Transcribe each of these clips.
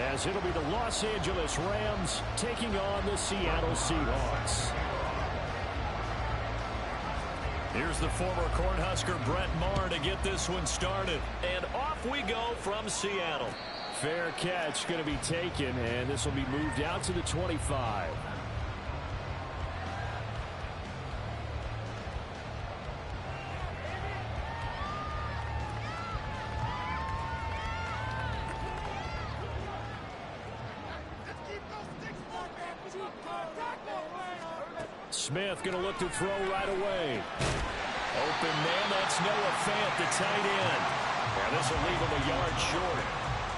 as it'll be the Los Angeles Rams taking on the Seattle Seahawks. Here's the former Cornhusker Brett Maher to get this one started. And off we go from Seattle. Fair catch going to be taken, and this will be moved out to the 25. Smith going to look to throw right away. Open man, that's Noah Fant, the tight end. And this will leave him a yard short.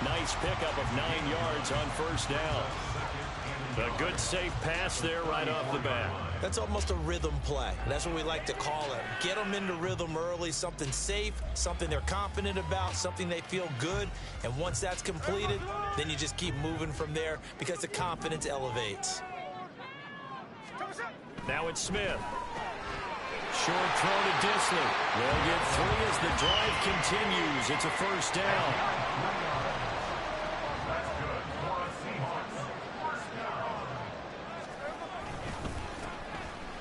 Nice pickup of 9 yards on first down. A good safe pass there right off the bat. That's almost a rhythm play. That's what we like to call it. Get them into rhythm early, something safe, something they're confident about, something they feel good. And once that's completed, then you just keep moving from there because the confidence elevates. Now it's Smith. Short throw to Dissly. They'll get 3 as the drive continues. It's a first down.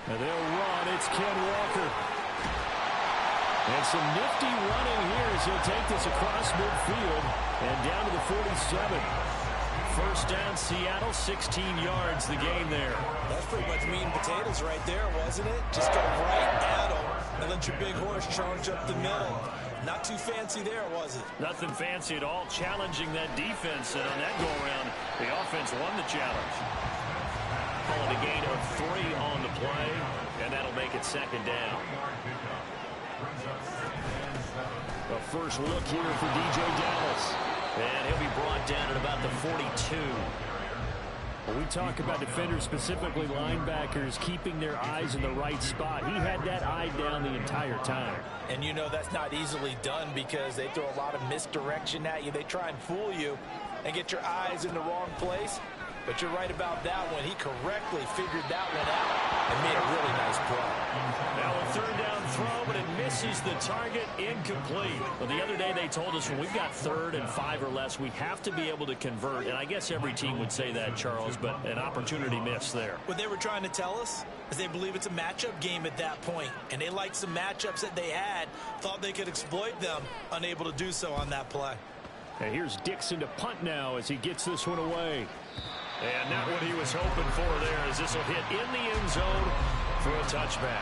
And they'll run. It's Ken Walker. And some nifty running here as he'll take this across midfield and down to the 47. First down, Seattle, 16 yards the game there. That's pretty much meat and potatoes right there, wasn't it? Just go right at them and let your big horse charge up the middle. Not too fancy there, was it? Nothing fancy at all, challenging that defense. And on that go-around, the offense won the challenge. Call it a gain of 3 on the play, and that'll make it second down. A first look here for DJ Dallas. And he'll be brought down at about the 42. When we talk about defenders, specifically linebackers, keeping their eyes in the right spot. He had that eye down the entire time. And you know that's not easily done because they throw a lot of misdirection at you. They try and fool you and get your eyes in the wrong place. But you're right about that one. He correctly figured that one out and made a really nice play. Now a third down throw, but it misses the target, incomplete. Well, the other day they told us when we've got 3rd and 5 or less, we have to be able to convert. And I guess every team would say that, Charles, but an opportunity missed there. What they were trying to tell us is they believe it's a matchup game at that point. And they liked some matchups that they had, thought they could exploit them, unable to do so on that play. And here's Dixon to punt now as he gets this one away. And not what he was hoping for there, as this will hit in the end zone for a touchback.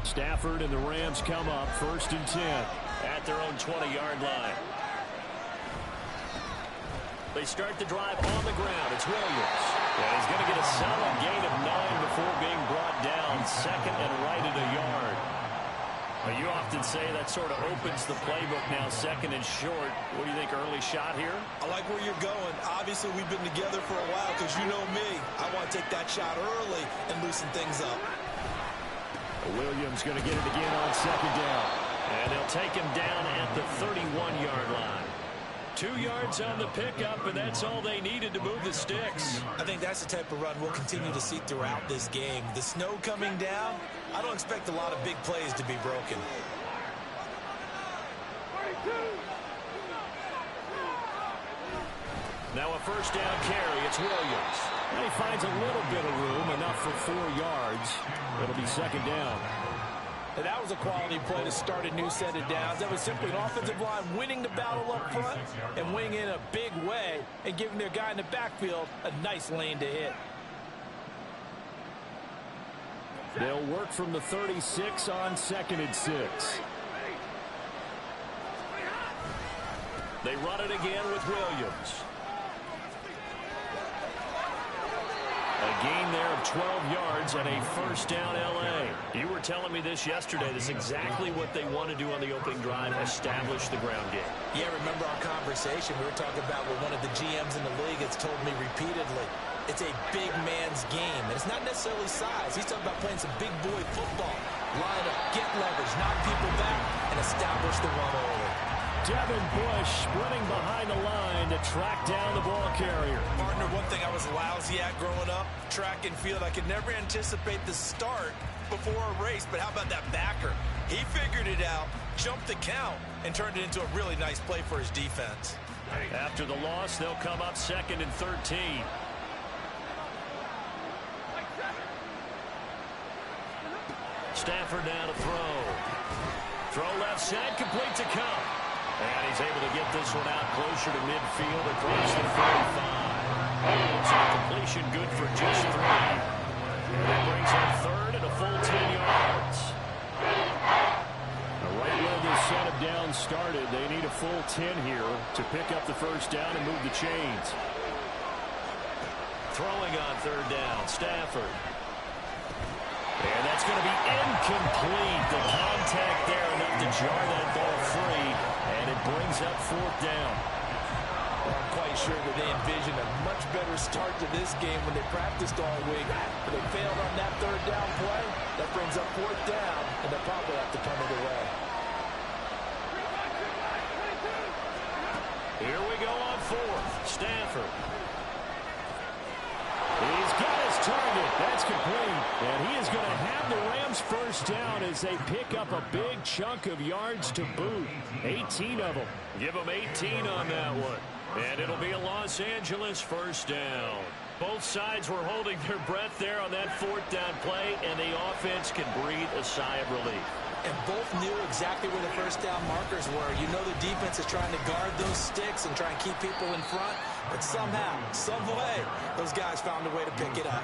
Stafford and the Rams come up 1st and 10 at their own 20-yard line. They start the drive on the ground. It's Williams. And he's going to get a solid gain of 9 before being brought down. 2nd and right at a yard. Well, you often say that sort of opens the playbook now, 2nd and short. What do you think, early shot here? I like where you're going. Obviously, we've been together for a while because you know me. I want to take that shot early and loosen things up. Williams going to get it again on 2nd down. And they'll take him down at the 31-yard line. 2 yards on the pickup, and that's all they needed to move the sticks. I think that's the type of run we'll continue to see throughout this game. The snow coming down, I don't expect a lot of big plays to be broken. Now a first down carry. It's Williams. And he finds a little bit of room, enough for 4 yards. It'll be 2nd down. And that was a quality play to start a new set of downs. That was simply an offensive line winning the battle up front and winning in a big way and giving their guy in the backfield a nice lane to hit. They'll work from the 36 on 2nd and 6. They run it again with Williams. A gain there of 12 yards and a first down L.A. You were telling me this yesterday. This is exactly what they want to do on the opening drive, establish the ground game. Yeah, remember our conversation. We were talking about what one of the GMs in the league has told me repeatedly. It's a big man's game, and it's not necessarily size. He's talking about playing some big boy football. Line up, get leverage, knock people back, and establish the run early. Devin Bush sprinting behind the line to track down the ball carrier. Partner, one thing I was lousy at growing up, track and field, I could never anticipate the start before a race, but how about that backer? He figured it out, jumped the count, and turned it into a really nice play for his defense. After the loss, they'll come up 2nd and 13. Stafford now to throw. Throw left side, complete to Kupp. And he's able to get this one out closer to midfield across the 45. So the completion good for just 3. And that brings up 3rd and a full 10 yards. Right where this set of downs started, they need a full 10 here to pick up the first down and move the chains. Throwing on 3rd down, Stafford. And that's going to be incomplete. The contact there enough to jar that ball free, and it brings up 4th down. Well, I'm quite sure that they envisioned a much better start to this game when they practiced all week. But they failed on that 3rd down play. That brings up 4th down, and they'll probably have to punt it away. Here we go on 4th. Stafford. He's got his target. That's complete. And he is going to have the Rams first down as they pick up a big chunk of yards to boot. 18 of them. Give them 18 on that one. And it'll be a Los Angeles first down. Both sides were holding their breath there on that 4th down play, and the offense can breathe a sigh of relief. And both knew exactly where the first down markers were. You know the defense is trying to guard those sticks and try and keep people in front. But somehow, some way, those guys found a way to pick it up.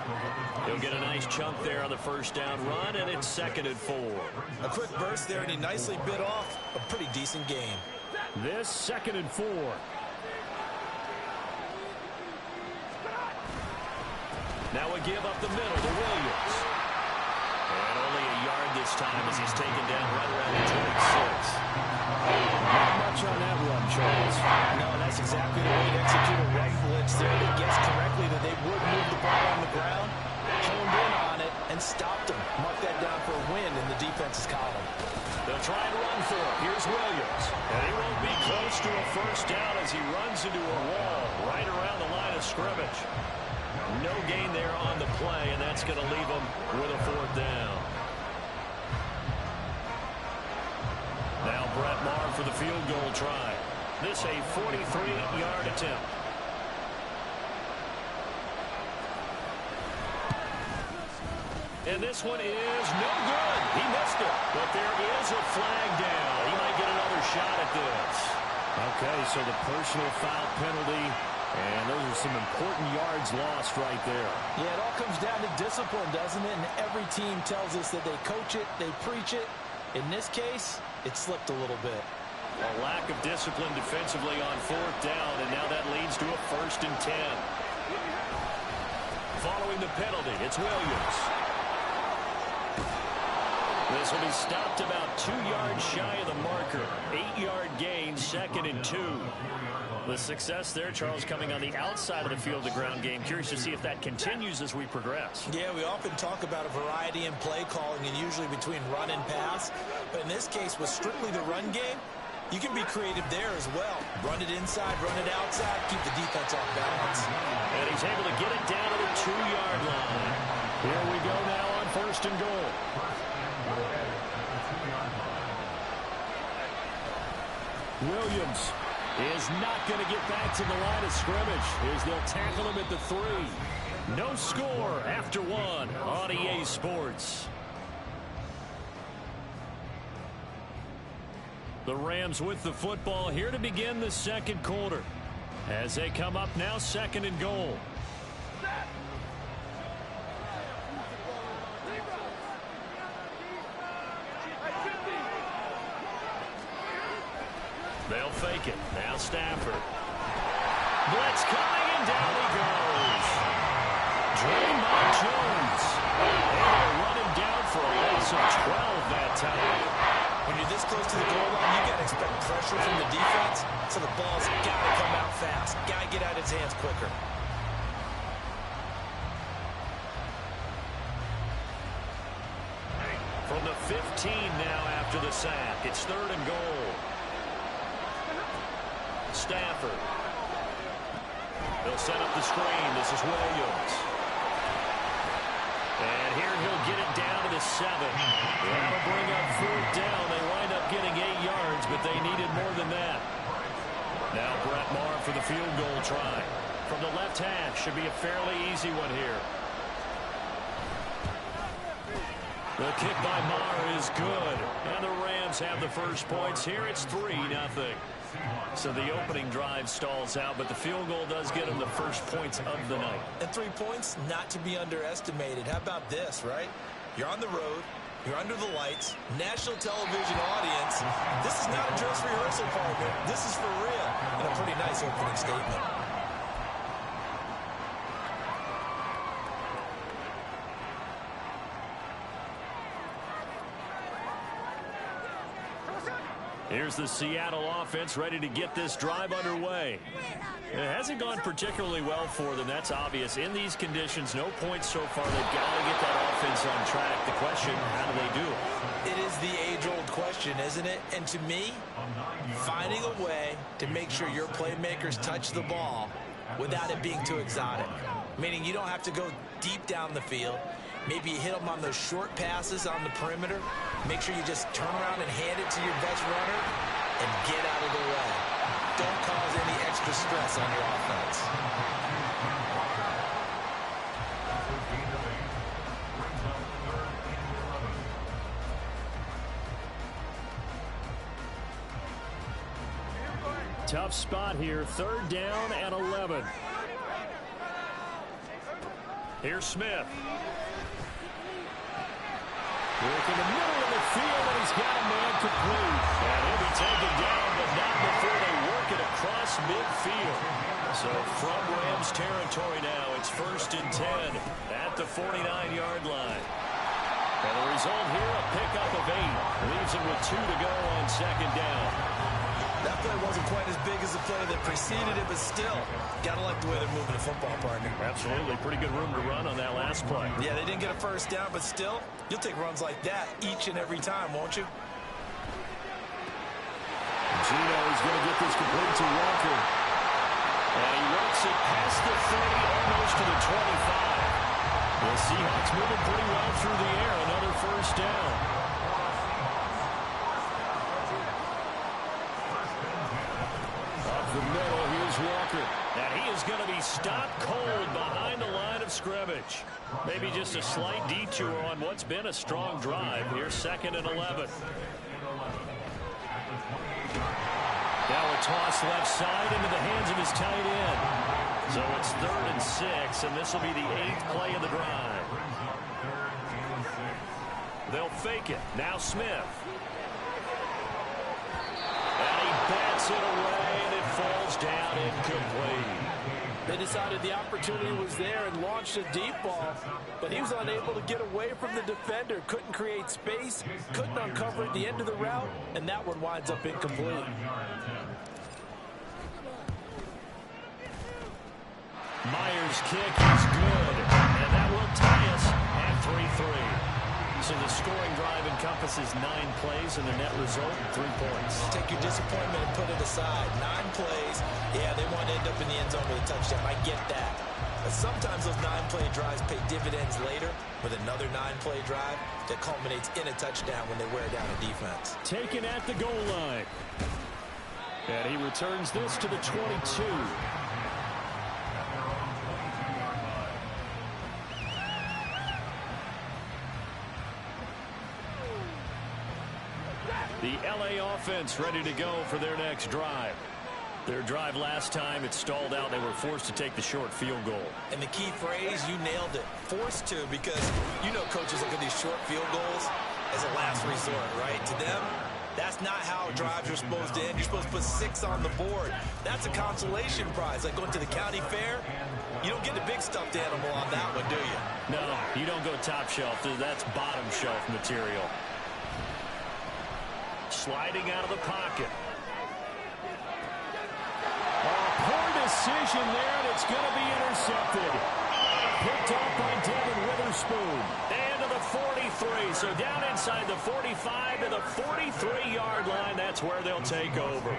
He'll get a nice chunk there on the first down run, and it's 2nd and 4. A quick burst there, and he nicely bit off a pretty decent game. This 2nd and 4. Now we give up the middle to Williams. And only a yard this time as he's taken down right around the 26. Not much on that run, Charles. No, that's exactly the way to execute a run blitz there. They guessed correctly that they would move the ball on the ground, honed in on it, and stopped him. Mark that down for a win in the defense's column. They'll try and run for it. Here's Williams. And he won't be close to a first down as he runs into a wall right around the line of scrimmage. No gain there on the play, and that's going to leave them with a 4th down. Now Brett Maher for the field goal try. This a 43-yard attempt. And this one is no good. He missed it, but there is a flag down. He might get another shot at this. Okay, so the personal foul penalty, and those are some important yards lost right there. Yeah, it all comes down to discipline, doesn't it? And every team tells us that they coach it, they preach it. In this case, it slipped a little bit. A lack of discipline defensively on 4th down, and now that leads to a 1st and 10. Following the penalty, it's Williams. This will be stopped about 2 yards shy of the marker. 8-yard gain, 2nd and 2. The success there, Charles, coming on the outside of the field, the ground game. Curious to see if that continues as we progress. Yeah, we often talk about a variety in play calling and usually between run and pass. But in this case, with strictly the run game, you can be creative there as well. Run it inside, run it outside, keep the defense off balance. And he's able to get it down to the 2-yard line. Here we go now on 1st and goal. Williams is not going to get back to the line of scrimmage as they'll tackle him at the 3. No score after 1 on EA Sports. The Rams with the football here to begin the 2nd quarter as they come up now 2nd and goal. They'll fake it. Now Stafford. Blitz coming, and down he goes. Draymond Jones. Able to run him down for a loss of 12 that time. When you're this close to the goal line, you got to expect pressure from the defense, so the ball's got to come out fast. Got to get out of his hands quicker. From the 15 now after the sack. It's 3rd and goal. Stafford. He'll set up the screen. This is Williams. And here he'll get it down to the 7. That'll bring up 4th down. They wind up but they needed more than that. Now Brett Maher for the field goal try. From the left hash, should be a fairly easy one here. The kick by Maher is good. And the Rams have the first points here. It's 3-0. So the opening drive stalls out, but the field goal does get them the first points of the night. And 3 points, not to be underestimated. How about this, right? You're on the road. You're under the lights. National television audience. This is not a dress rehearsal, partner. This is for real. And a pretty nice opening statement. Here's the Seattle offense ready to get this drive underway. It hasn't gone particularly well for them. That's obvious. In these conditions, no points so far. They've got to get that offense on track. The question, how do they do it? It is the age-old question, isn't it? And to me, finding a way to make sure your playmakers touch the ball without it being too exotic. Meaning you don't have to go deep down the field. Maybe you hit them on those short passes on the perimeter. Make sure you just turn around and hand it to your best runner and get out of the way. Don't cause any extra stress on your offense. Tough spot here. 3rd down and 11. Here's Smith. Work in the middle of the field, and he's got a man complete. And he'll be taken down, but not before they work it across midfield. So from Rams territory now, it's 1st and 10 at the 49-yard line. And the result here, a pickup of 8. Leaves him with 2 to go on 2nd down. That play wasn't quite as big as the play that preceded it, but still, gotta like the way they're moving the football, partner. Absolutely. Pretty good room to run on that last play. Yeah, they didn't get a first down, but still, you'll take runs like that each and every time, won't you? Gino is going to get this complete to Walker. And he works it past the 30, almost to the 25. The Seahawks moving pretty well through the air. Another first down. Up the middle, here's Walker. And he is going to be stopped cold behind the line of scrimmage. Maybe just a slight detour on what's been a strong drive. Here's 2nd and 11. Now a toss left side into the hands of his tight end. So it's 3rd and 6, and this will be the 8th play of the drive. They'll fake it. Now Smith. And he bats it away, and it falls down incomplete. They decided the opportunity was there and launched a deep ball, but he was unable to get away from the defender, couldn't create space, couldn't uncover at the end of the route, and that one winds up incomplete. Myers' kick is good, and that will tie us at 3-3. So the scoring drive encompasses 9 plays, and the net result, 3 points. Take your disappointment and put it aside. 9 plays. Yeah, they want to end up in the end zone with a touchdown. I get that. But sometimes those 9-play drives pay dividends later with another 9-play drive that culminates in a touchdown when they wear down a defense. Taken at the goal line. And he returns this to the 22. The LA offense ready to go for their next drive. Their drive last time, it stalled out. They were forced to take the short field goal. And the key phrase, you nailed it. Forced to, because you know coaches look at these short field goals as a last resort, right? To them, that's not how drives are supposed to end. You're supposed to put 6 on the board. That's a consolation prize. Like going to the county fair, you don't get the big stuffed animal on that one, do you? No, you don't go top shelf. That's bottom shelf material. Sliding out of the pocket. Poor decision there, and it's going to be intercepted. Picked off by Devin Witherspoon. And to the 43. So down inside the 45 to the 43-yard line. That's where they'll take over.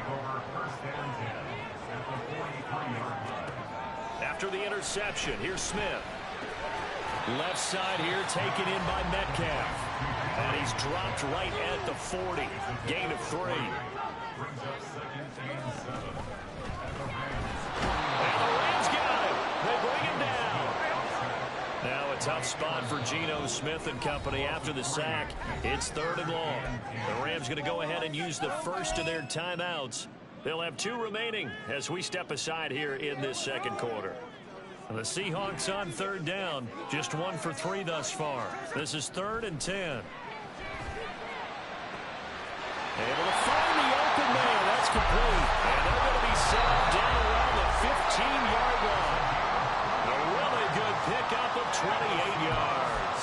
After the interception, here's Smith. Left side here taken in by Metcalf. And he's dropped right at the 40. Gain of 3. And the Rams got him. They bring him down. Now a tough spot for Geno Smith and company after the sack. It's 3rd and long. The Rams going to go ahead and use the first of their timeouts. They'll have 2 remaining as we step aside here in this second quarter. The Seahawks on 3rd down, just 1 for 3 thus far. This is 3rd and 10. Able to find the open man. That's complete. And they're going to be set down around the 15-yard line. A really good pickup of 28 yards.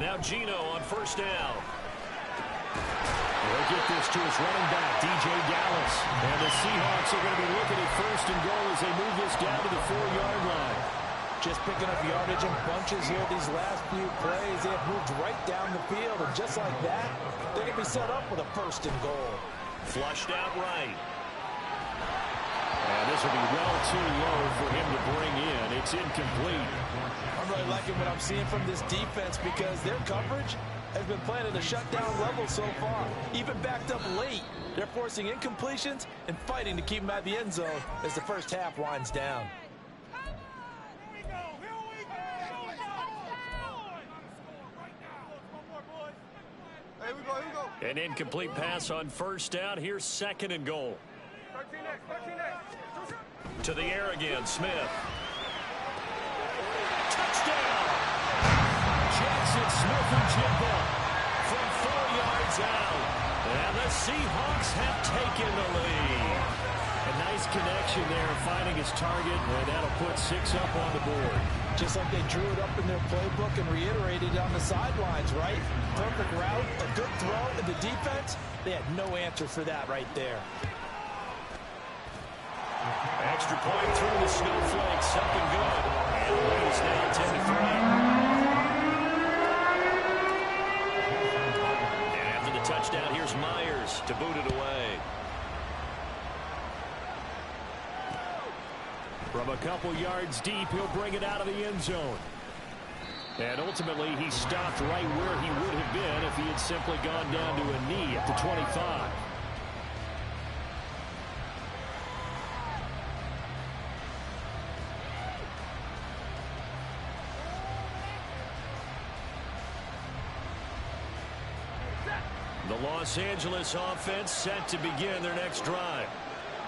Now Geno on 1st down. He'll get this to his running back, DJ Dallas. And the Seahawks are going to be looking at 1st and goal as they move this down to the 4-yard line. Just picking up yardage in bunches here these last few plays. They have moved right down the field, and just like that, they're going to be set up with a 1st and goal. Flushed out right. And this will be well too low for him to bring in. It's incomplete. I'm really liking what I'm seeing from this defense because their coverage has been playing at a shutdown level so far. Even backed up late, they're forcing incompletions and fighting to keep them at the end zone as the first half winds down. An incomplete pass on 1st down. Here's 2nd and goal. To the air again, Smith. Touchdown! Jackson Smith-Njigba From 4 yards out. And the Seahawks have taken the lead. A nice connection there, finding his target, and that'll put 6 up on the board. Just like they drew it up in their playbook and reiterated on the sidelines, right? Perfect route, a good throw, and the defense, they had no answer for that right there. Extra point through the snowflake, something good. And the lead is now 10-3. And after the touchdown, here's Myers to boot it away. From a couple yards deep, he'll bring it out of the end zone. And ultimately, he stopped right where he would have been if he had simply gone down to a knee at the 25. The Los Angeles offense set to begin their next drive.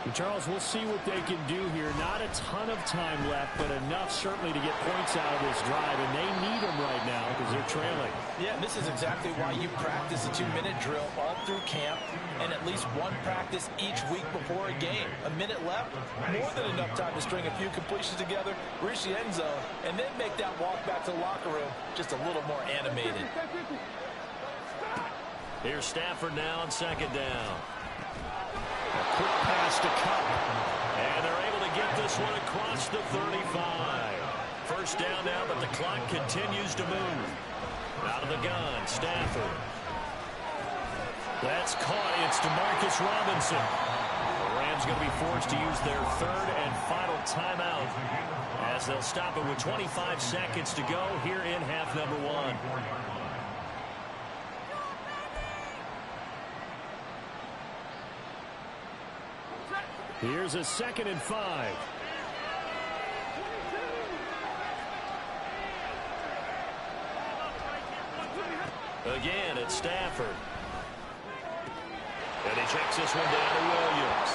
And Charles, we'll see what they can do here. Not a ton of time left, but enough certainly to get points out of this drive, and they need them right now because they're trailing. Yeah, and this is exactly why you practice a 2-minute drill all through camp and at least one practice each week before a game. A minute left, more than enough time to string a few completions together, reach the end zone, and then make that walk back to the locker room just a little more animated. Here's Stafford now on 2nd down. A quick pass to Kupp. And they're able to get this one across the 35. 1st down now, but the clock continues to move. Out of the gun, Stafford. That's caught. It's DeMarcus Robinson. The Rams going to be forced to use their 3rd and final timeout as they'll stop it with 25 seconds to go here in half number 1. Here's a 2nd and 5. Again, it's Stafford. And he checks this one down to Williams.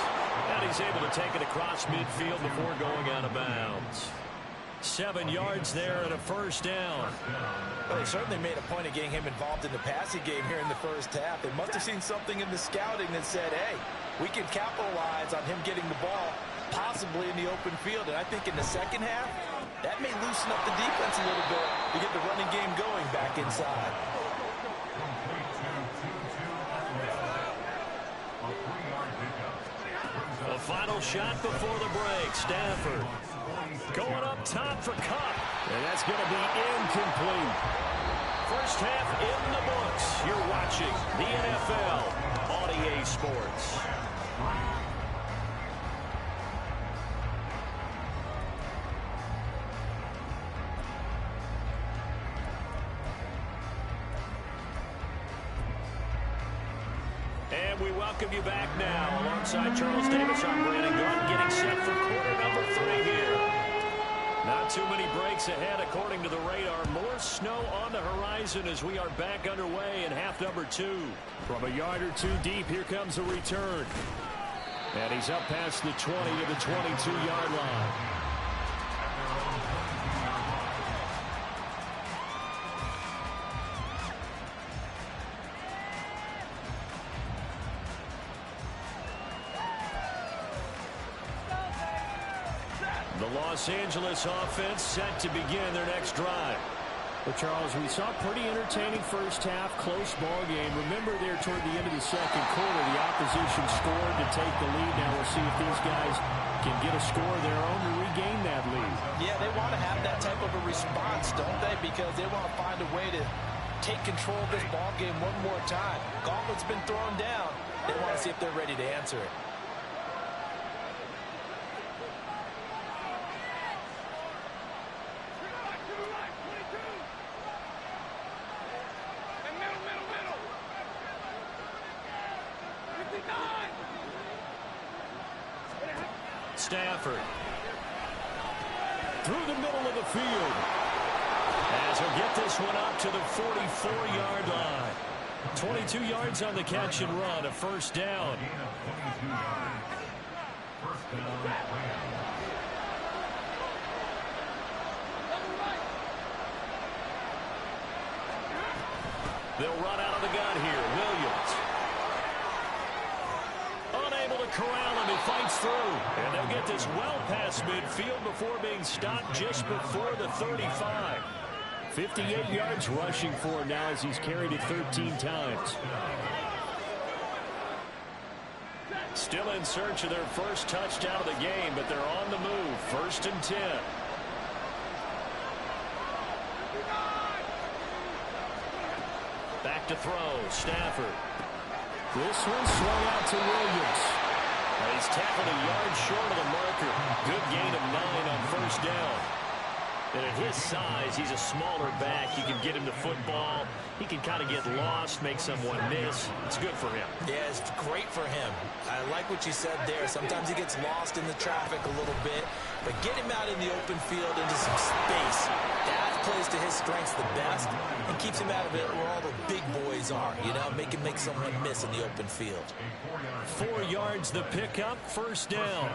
And he's able to take it across midfield before going out of bounds. 7 yards there and a 1st down. Well, they certainly made a point of getting him involved in the passing game here in the 1st half. They must have seen something in the scouting that said, hey, we can capitalize on him getting the ball possibly in the open field. And I think in the 2nd half, that may loosen up the defense a little bit to get the running game going back inside. The final shot before the break. Stafford going up top for Kupp. And that's going to be incomplete. First half in the books. You're watching the NFL on EA Sports. And we welcome you back now. Alongside Charles Davis, I'm Brandon Gaudin, getting set for quarter number 3 here. Not too many breaks ahead according to the radar. More snow on the horizon as we are back underway in half number 2. From a yard or two deep, here comes a return. And he's up past the 20 to the 22-yard line. The Los Angeles offense set to begin their next drive. Well, Charles, we saw a pretty entertaining first half, close ball game. Remember there toward the end of the second quarter, the opposition scored to take the lead. Now we'll see if these guys can get a score of their own to regain that lead. Yeah, they want to have that type of a response, don't they? Because they want to find a way to take control of this ball game one more time. Gauntlet's been thrown down. They want to see if they're ready to answer it. Stafford through the middle of the field as he'll get this one up to the 44-yard line. 22 yards on the catch and run, a first down. They'll run out of the gun here. Williams unable to corral him. He fights through. And they'll get this well past midfield before being stopped just before the 35. 58 yards rushing for him now as he's carried it 13 times. Still in search of their first touchdown of the game, but they're on the move. 1st and 10. Back to throw. Stafford. This one swung out to Williams. He's tackled a yard short of the marker. Good gain of 9 on first down. And at his size, he's a smaller back. You can get him the football. He can kind of get lost, make someone miss. It's good for him. Yeah, it's great for him. I like what you said there. Sometimes he gets lost in the traffic a little bit, but get him out in the open field into some space. That plays to his strengths the best and keeps him out of it where all the big boys are, you know, make someone miss in the open field. 4 yards the pickup, first down.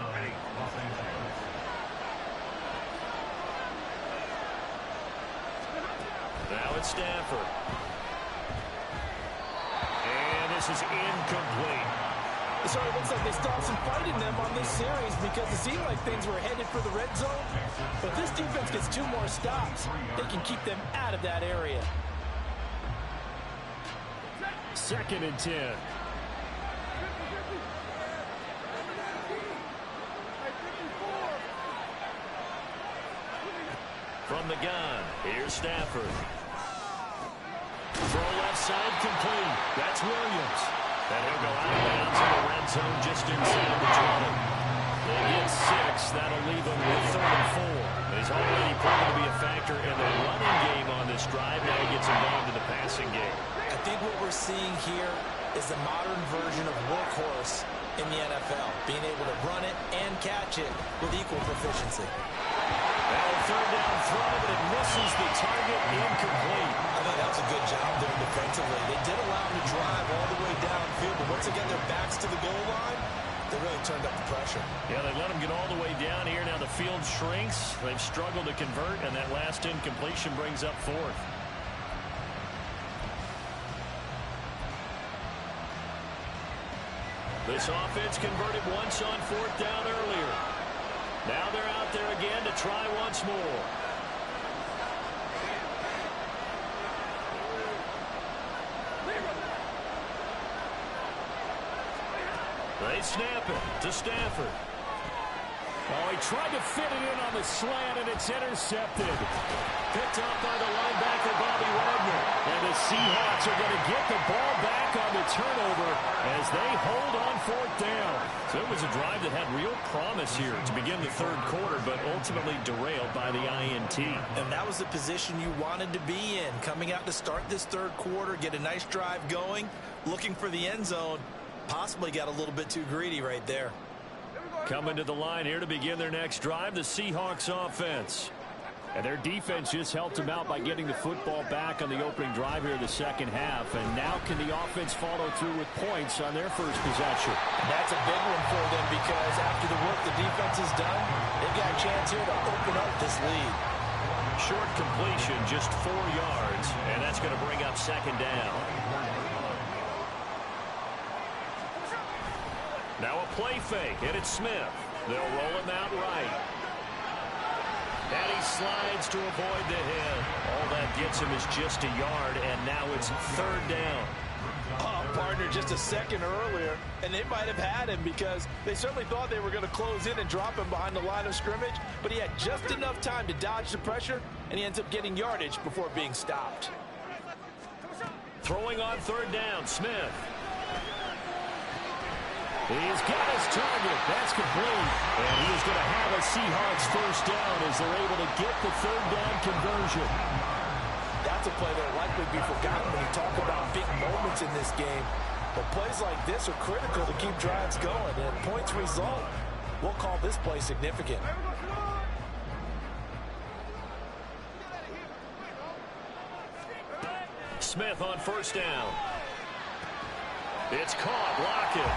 Now it's Stafford. And this is incomplete. It sort of looks like they stopped some fight in them on this series because it seemed like things were headed for the red zone. But if this defense gets 2 more stops, they can keep them out of that area. 2nd and 10. From the gun, here's Stafford. Throw left side complete. That's Williams. And he'll go out of bounds in the red zone just inside the 20. They get 6. That'll leave them with 3rd and 4. He's already proven to be a factor in the running game on this drive. Now he gets involved in the passing game. I think what we're seeing here is the modern version of workhorse in the NFL, being able to run it and catch it with equal proficiency. Now a 3rd down throw, but it misses the target, incomplete. I think that was a good job there defensively. They did allow him to drive all the way downfield, but once again, their backs to the goal line, they really turned up the pressure. Yeah, they let him get all the way down here. Now the field shrinks. They've struggled to convert, and that last incompletion brings up 4th. This offense converted once on 4th down earlier. Now they're out there again to try once more. They snap it to Stafford. Oh, he tried to fit it in on the slant, and it's intercepted. Picked up by the linebacker, Bobby Wagner. And the Seahawks are going to get the ball back on the turnover as they hold on fourth down. So it was a drive that had real promise here to begin the third quarter, but ultimately derailed by the INT. And that was the position you wanted to be in. Coming out to start this third quarter, get a nice drive going, looking for the end zone. Possibly got a little bit too greedy right there. Coming to the line here to begin their next drive, the Seahawks offense. And their defense just helped them out by getting the football back on the opening drive here in the second half. And now can the offense follow through with points on their first possession? And that's a big one for them because after the work the defense has done, they've got a chance here to open up this lead. Short completion, just 4 yards, and that's going to bring up second down. Now a play fake, and it's Smith. They'll roll him out right. And he slides to avoid the hit. All that gets him is just a yard, and now it's third down. Oh, partner, just a second earlier, and they might have had him because they certainly thought they were going to close in and drop him behind the line of scrimmage, but he had just enough time to dodge the pressure, and he ends up getting yardage before being stopped. Throwing on third down, Smith. He's got his target. That's complete. And he is going to have a Seahawks first down as they're able to get the third down conversion. That's a play that will likely be forgotten when you talk about big moments in this game. But plays like this are critical to keep drives going. And points result, we'll call this play significant. Smith on first down. It's caught. Lockett.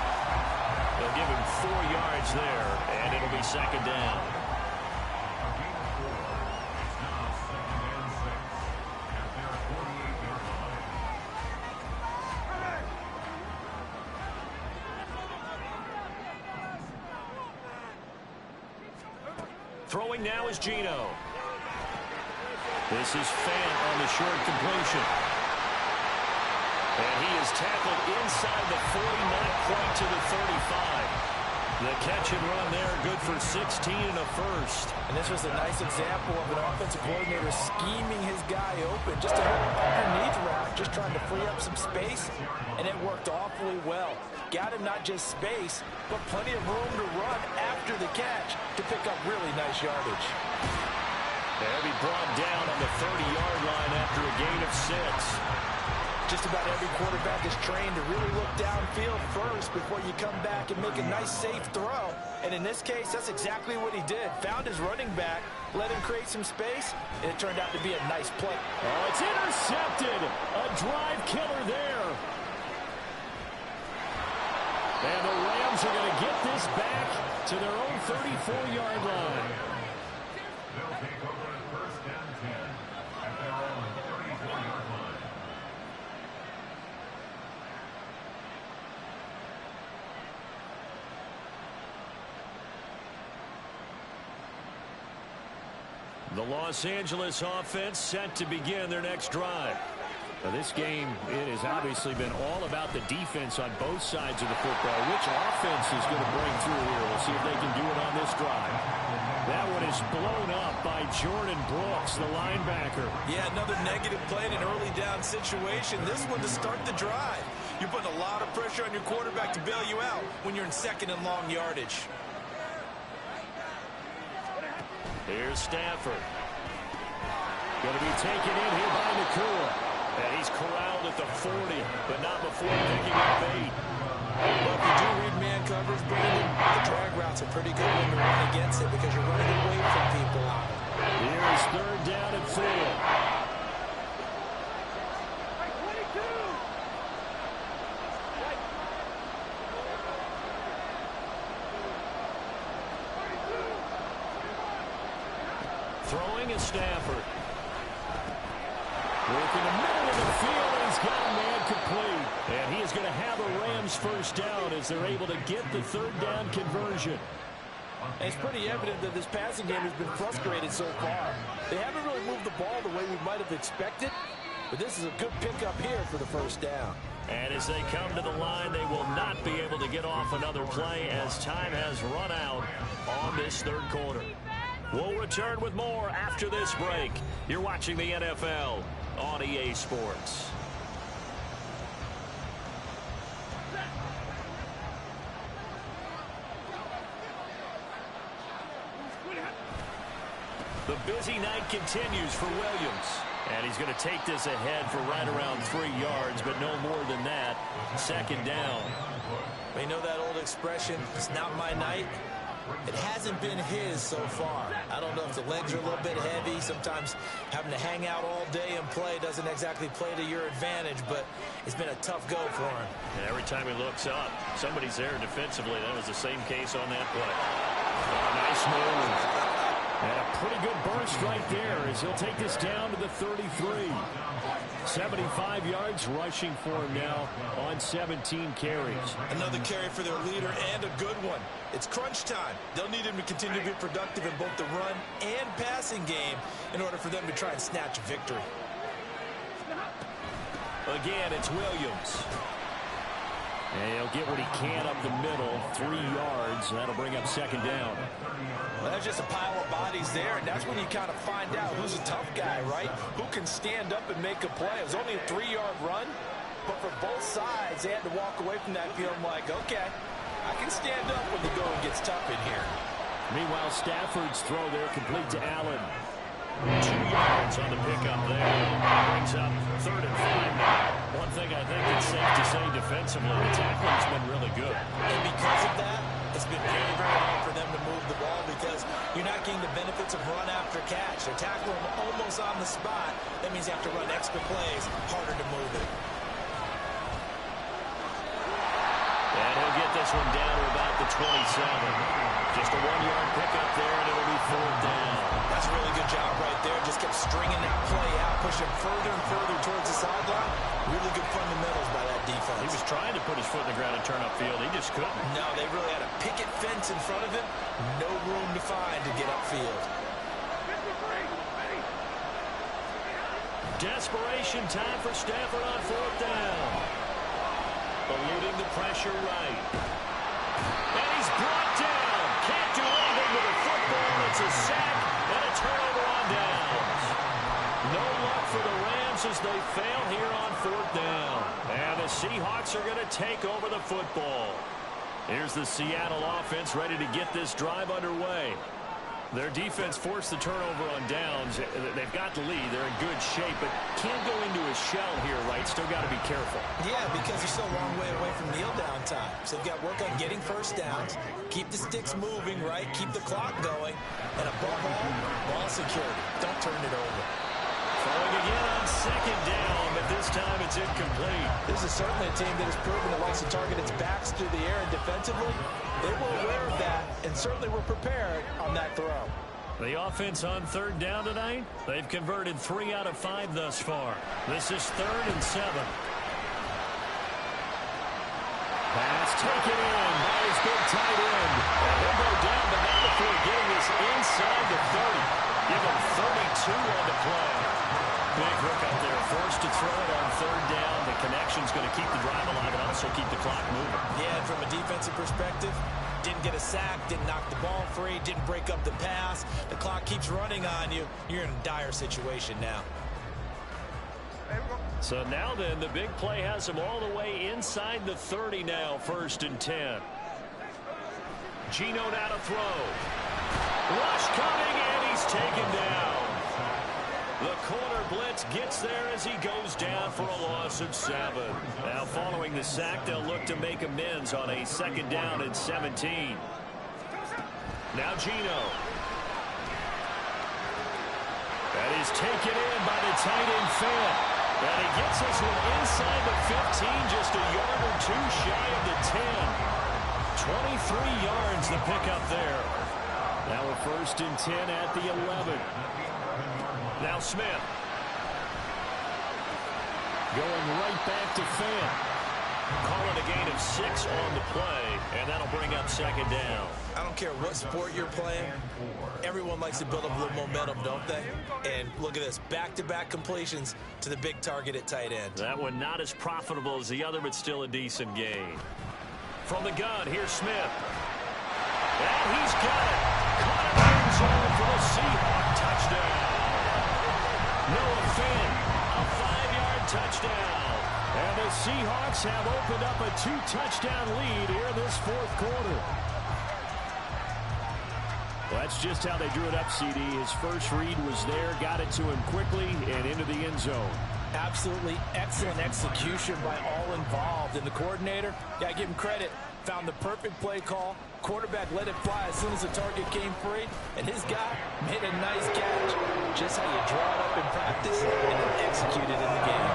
They'll give him 4 yards there, and it'll be second down. Throwing now is Geno. This is Fant on the short completion. And he is tackled inside the 40, not quite to the 35. The catch and run there, good for 16 and a first. And this was a nice example of an offensive coordinator scheming his guy open just a little underneath route, just trying to free up some space, and it worked awfully well. Got him not just space, but plenty of room to run after the catch to pick up really nice yardage. They'll be brought down on the 30-yard line after a gain of 6. Just about every quarterback is trained to really look downfield first before you come back and make a nice, safe throw. And in this case, that's exactly what he did. Found his running back, let him create some space, and it turned out to be a nice play. Oh, it's intercepted. A drive killer there. And the Rams are going to get this back to their own 34-yard line. They'll take over at first and 10 at their own 34-yard line. The Los Angeles offense set to begin their next drive. Now this game, it has obviously been all about the defense on both sides of the football. Which offense is going to break through here? We'll see if they can do it on this drive. That one is blown up by Jordan Brooks, the linebacker. Yeah, another negative play in an early down situation. This one to start the drive. You're putting a lot of pressure on your quarterback to bail you out when you're in second and long yardage. Here's Stafford. Going to be taken in here by Nakua. And he's corralled at the 40, but not before picking up 8. Well, if you do read man covers, Brandon, the drag routes are pretty good when you run against it because you're running away from people on it. Here's third down and 4. Throwing is Stafford. Working the middle of the field, and he's got a man complete. And he is going to have a Rams first down as they're able to get the third down conversion. And it's pretty evident that this passing game has been frustrated so far. They haven't really moved the ball the way we might have expected, but this is a good pickup here for the first down. And as they come to the line, they will not be able to get off another play as time has run out on this third quarter. We'll return with more after this break. You're watching the NFL on EA Sports. The busy night continues for Williams. And he's going to take this ahead for right around 3 yards, but no more than that. Second down. We know that old expression, it's not my night. It hasn't been his so far. I don't know if the legs are a little bit heavy. Sometimes having to hang out all day and play doesn't exactly play to your advantage, but it's been a tough go for him. And every time he looks up, somebody's there defensively. That was the same case on that play. Oh, nice move. And a pretty good burst right there as he'll take this down to the 33. 75 yards rushing for him now on 17 carries. Another carry for their leader and a good one. It's crunch time. They'll need him to continue to be productive in both the run and passing game in order for them to try and snatch a victory. Again, it's Williams. And he'll get what he can up the middle, 3 yards. That'll bring up second down. Well, there's just a pile of bodies there, and that's when you kind of find out who's a tough guy, right? Who can stand up and make a play. It was only a 3-yard run, but for both sides, they had to walk away from that feeling like, okay, I can stand up when the going gets tough in here. Meanwhile, Stafford's throw there complete to Allen. 2 yards on the pickup there. Brings up 3rd and 5 now. One thing I think it's safe to say defensively, the tackling's been really good. And because of that, it's been very, very hard for them to move the ball because you're not getting the benefits of run after catch. They're tackling almost on the spot. That means you have to run extra plays, harder to move it. And he'll get this one down to about the 27. Just a 1-yard pickup there, and it'll be 4th down. That's a really good job right there. Just kept stringing that play out, pushing further and further towards the sideline. Really good fundamentals by that defense. He was trying to put his foot in the ground and turn upfield. He just couldn't. No, they really had a picket fence in front of him. No room to find to get upfield. Desperation time for Stafford on 4th down. Eluding the pressure right. And he's brought down. Can't do anything with the football. It's a sack and a turnover on downs. No luck for the Rams as they fail here on 4th down. And the Seahawks are going to take over the football. Here's the Seattle offense ready to get this drive underway. Their defense forced the turnover on downs. They've got the lead. They're in good shape, but can't go into a shell here, right? Still got to be careful. Yeah, because they're still a long way away from kneel down time. So they've got to work on getting first downs, keep the sticks moving, right? Keep the clock going. And above all, ball security. Don't turn it over. Throwing again on 2nd down, but this time it's incomplete. This is certainly a team that has proven it likes to target its backs through the air and defensively. They were aware of that and certainly were prepared on that throw. The offense on 3rd down tonight, they've converted 3 out of 5 thus far. This is 3rd and 7. Pass taken in by his big tight end. He'll go down, but not before getting this inside the 30. Give him 32 on the play. Big hook up there, forced to throw it on 3rd down. The connection's going to keep the drive alive and also keep the clock moving. Yeah, and from a defensive perspective, didn't get a sack, didn't knock the ball free, didn't break up the pass. The clock keeps running on you. You're in a dire situation now. So now then, the big play has him all the way inside the 30 now, 1st and 10. Geno now to throw. Rush coming, and he's taken down. The corner blitz gets there as he goes down for a loss of 7. Now following the sack, they'll look to make amends on a 2nd down and 17. Now Geno. That is taken in by the tight end Fant. And he gets this one inside the 15, just a yard or 2 shy of the 10. 23 yards the pickup there. Now a 1st and 10 at the 11. Now Smith. Going right back to Fant. Calling a gain of 6 on the play, and that'll bring up 2nd down. I don't care what sport you're playing. Everyone likes to build up a little momentum, don't they? And look at this, back-to-back completions to the big target at tight end. That one not as profitable as the other, but still a decent gain. From the gun, here's Smith. And he's got it. Noah Fant, a 5-yard touchdown. And the Seahawks have opened up a 2-touchdown lead here in this fourth quarter. Well, that's just how they drew it up, CD. His first read was there, got it to him quickly, and into the end zone. Absolutely excellent execution by all involved. And the coordinator, got to give him credit, found the perfect play call. Quarterback let it fly as soon as the target came free, and his guy made a nice catch. Just how you draw it up in practice and then execute it in the game.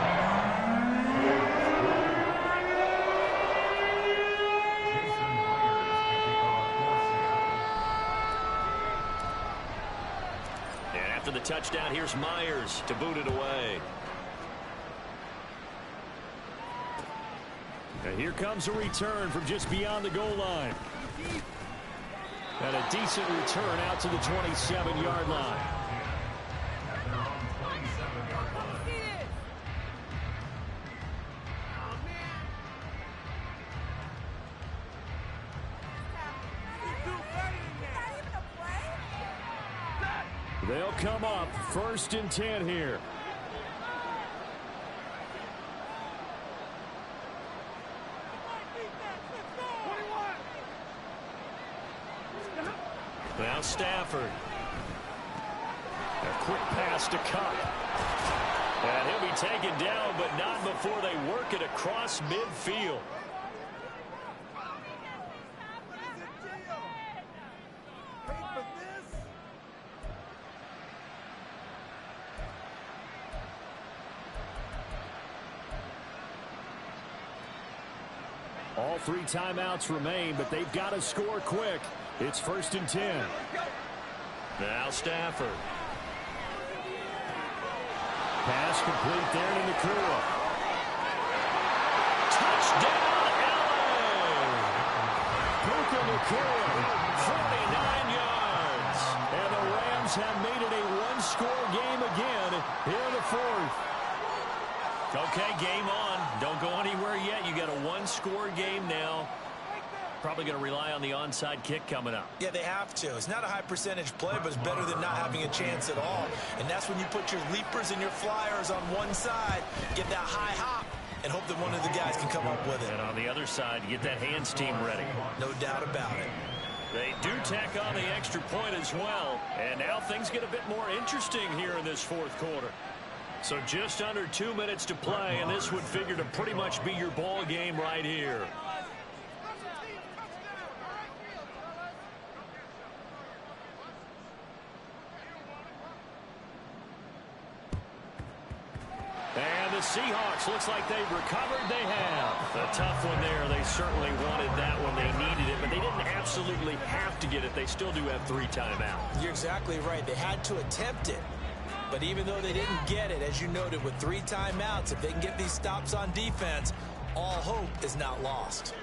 After the touchdown, here's Myers to boot it away. And here comes a return from just beyond the goal line. And a decent return out to the 27-yard line. They'll come up 1st and 10 here. Now Stafford. A quick pass to Cup. And he'll be taken down, but not before they work it across midfield. All 3 timeouts remain, but they've got to score quick. It's 1st and 10. Now Stafford. Pass complete there to Nakua. Touchdown, LA! Puka Nakua, 49 yards. and the Rams have made it a 1-score game again here in the 4th. Okay, game on. Don't go anywhere yet. You got a 1-score game now. Probably going to rely on the onside kick coming up. Yeah, they have to. It's not a high percentage play, but it's better than not having a chance at all. And that's when you put your leapers and your flyers on one side, get that high hop, and hope that one of the guys can come up with it. And on the other side, get that hands team ready. No doubt about it. They do tack on the extra point as well. And now things get a bit more interesting here in this 4th quarter. So just under 2 minutes to play, and this would figure to pretty much be your ball game right here. And the Seahawks, looks like they've recovered. They have. A tough one there. They certainly wanted that when they needed it, but they didn't absolutely have to get it. They still do have 3 timeouts. You're exactly right. They had to attempt it. But even though they didn't get it, as you noted, with 3 timeouts, if they can get these stops on defense, all hope is not lost.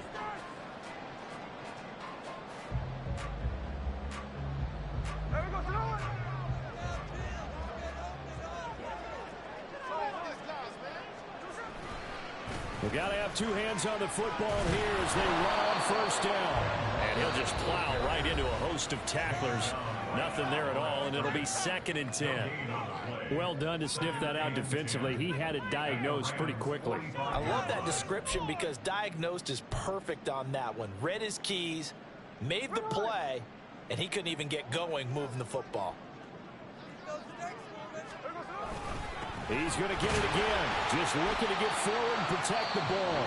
They've got to have 2 hands on the football here as they run on 1st down. And he'll just plow right into a host of tacklers. Nothing there at all, and it'll be 2nd and 10. Well done to sniff that out defensively. He had it diagnosed pretty quickly. I love that description because diagnosed is perfect on that one. Read his keys, made the play, and he couldn't even get going moving the football. He's going to get it again. Just looking to get forward and protect the ball.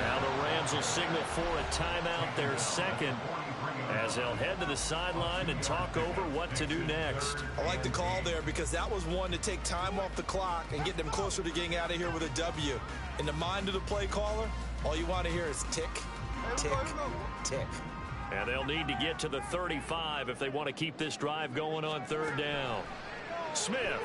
Now the Rams will signal for a timeout, their 2nd, as they'll head to the sideline and talk over what to do next. I like the call there because that was one to take time off the clock and get them closer to getting out of here with a W. In the mind of the play caller, all you want to hear is tick, tick, tick. And they'll need to get to the 35 if they want to keep this drive going on 3rd down. Smith.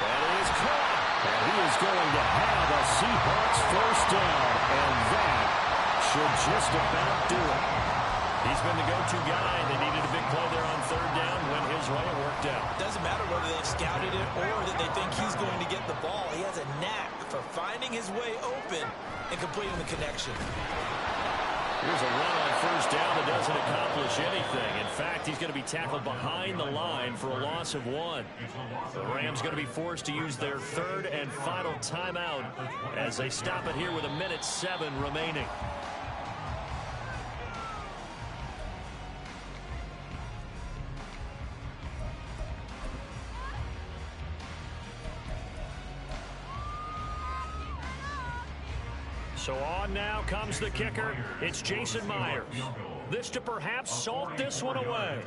That is caught. And he is going to have a Seahawks 1st down. And that should just about do it. He's been the go-to guy. They needed a big play there on 3rd down. Went his way. It worked out. Doesn't matter whether they've scouted it or that they think he's going to get the ball. He has a knack for finding his way open and completing the connection. Here's a run on first down that doesn't accomplish anything. In fact, he's going to be tackled behind the line for a loss of 1. The Rams going to be forced to use their third and final timeout as they stop it here with 1:07 remaining. So on now comes the kicker. It's Jason Myers. This to perhaps salt this one away.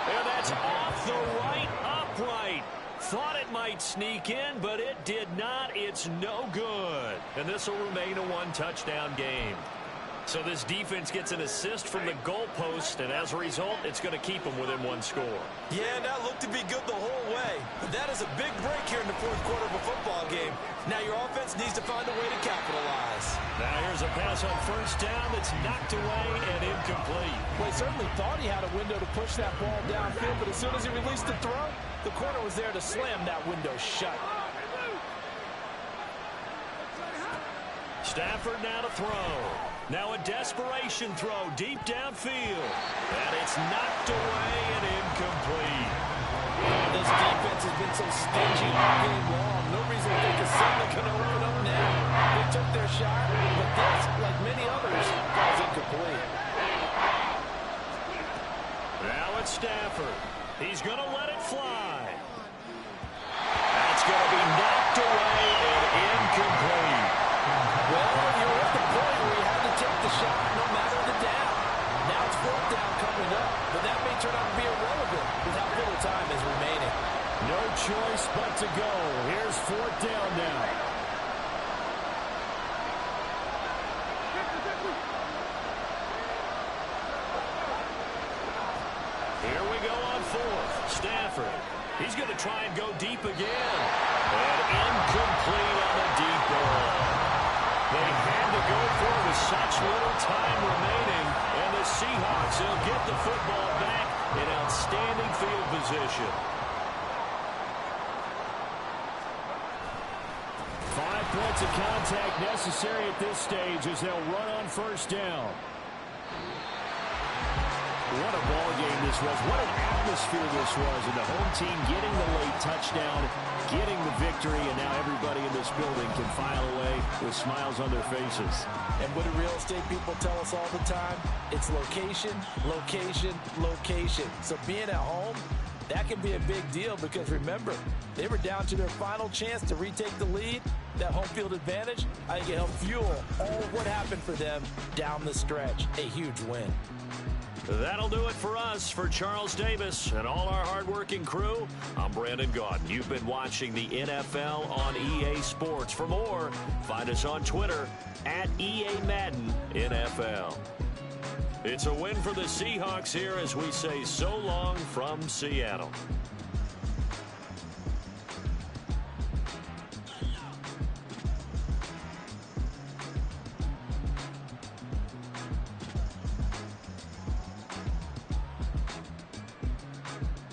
And that's off the right upright. Thought it might sneak in, but it did not. It's no good. And this will remain a one-touchdown game. So this defense gets an assist from the goalpost, and as a result, it's going to keep them within one score. Yeah, that looked to be good the whole way. But that is a big break here in the fourth quarter of a football game. Now your offense needs to find a way to capitalize. Now here's a pass on first down that's knocked away and incomplete. Well, he certainly thought he had a window to push that ball downfield, but as soon as he released the throw, the corner was there to slam that window shut. Stafford now to throw. Now a desperation throw deep downfield. And it's knocked away and incomplete. This defense has been so stingy all game long. No reason to think it's suddenly going to open up now. They took their shot, but this, like many others, was incomplete. Now it's Stafford. He's going to let it fly. That's going to be knocked away and incomplete. Well, you're at the point where you have to take the shot no matter the down. Now it's fourth down coming up, but that may turn out to be irrelevant with how little time is remaining. No choice but to go. Here's fourth down now. Here we go on fourth. Stafford. He's going to try and go deep again. And incomplete on the deep ball. They had to go for it with such little time remaining. And the Seahawks will get the football back in outstanding field position. 5 points of contact necessary at this stage as they'll run on first down. What a ball game this was. What an atmosphere this was. And the home team getting the late touchdown, getting the victory, and now everybody in this building can file away with smiles on their faces. And what do real estate people tell us all the time? It's location, location, location. So being at home, that can be a big deal because remember, they were down to their final chance to retake the lead. That home field advantage, I think it helped fuel all of what happened for them down the stretch. A huge win. That'll do it for us. For Charles Davis and all our hardworking crew, I'm Brandon Gaudin. You've been watching the NFL on EA Sports. For more, find us on Twitter at EA Madden NFL. It's a win for the Seahawks here as we say so long from Seattle.